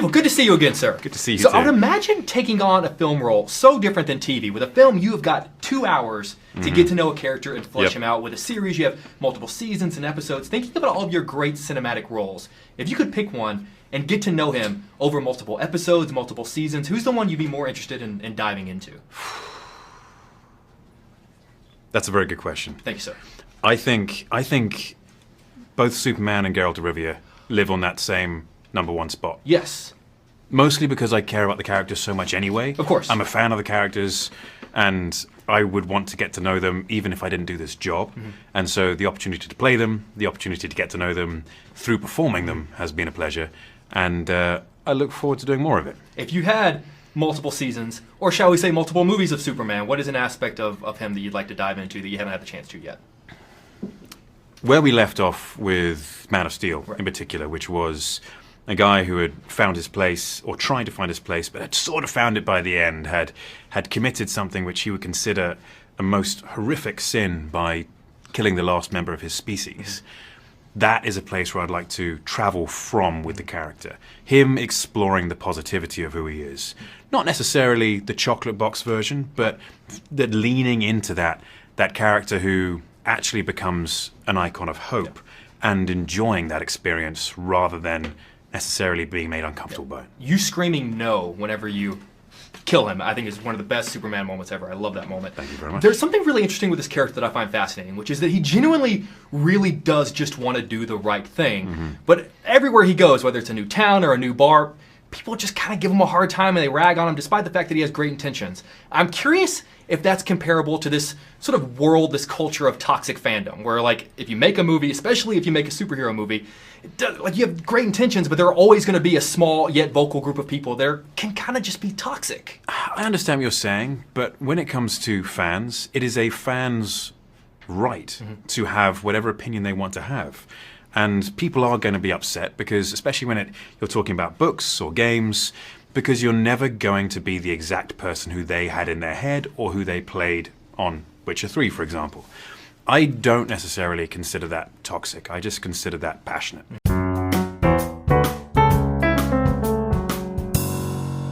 Cavill, good to see you again, sir. Good to see you So too. I would imagine taking on a film role so different than TV. With a film, you have got 2 hours to get to know a character and flesh him out. With a series, you have multiple seasons and episodes. Thinking about all of your great cinematic roles, if you could pick one and get to know him over multiple episodes, multiple seasons, who's the one you'd be more interested in diving into? That's a very good question. Thank you, sir. I think both Superman and Geralt of Rivia live on that same #1 spot. Yes. Mostly because I care about the characters so much anyway. Of course. I'm a fan of the characters, and I would want to get to know them even if I didn't do this job. And so the opportunity to play them, the opportunity to get to know them through performing them has been a pleasure. And I look forward to doing more of it. If you had multiple seasons, or shall we say multiple movies of Superman, what is an aspect of him that you'd like to dive into that you haven't had the chance to yet? Where we left off with Man of Steel in particular, which was a guy who had found his place, or tried to find his place, but had sort of found it by the end, had committed something which he would consider a most horrific sin by killing the last member of his species. That is a place where I'd like to travel from with the character. Him exploring the positivity of who he is. Not necessarily the chocolate box version, but the leaning into that character who actually becomes an icon of hope and enjoying that experience rather than necessarily being made uncomfortable by it. You screaming no whenever you kill him, I think, is one of the best Superman moments ever. I love that moment. Thank you very much. There's something really interesting with this character that I find fascinating, which is that he genuinely really does just want to do the right thing. But everywhere he goes, whether it's a new town or a new bar, people just kind of give him a hard time and they rag on him despite the fact that he has great intentions. I'm curious if that's comparable to this sort of world, this culture of toxic fandom, where like if you make a movie, especially if you make a superhero movie, like you have great intentions, but there are always going to be a small yet vocal group of people that can kind of just be toxic. I understand what you're saying, but when it comes to fans, it is a fan's right to have whatever opinion they want to have. And people are going to be upset because, especially when you're talking about books or games, because you're never going to be the exact person who they had in their head or who they played on Witcher 3, for example. I don't necessarily consider that toxic. I just consider that passionate.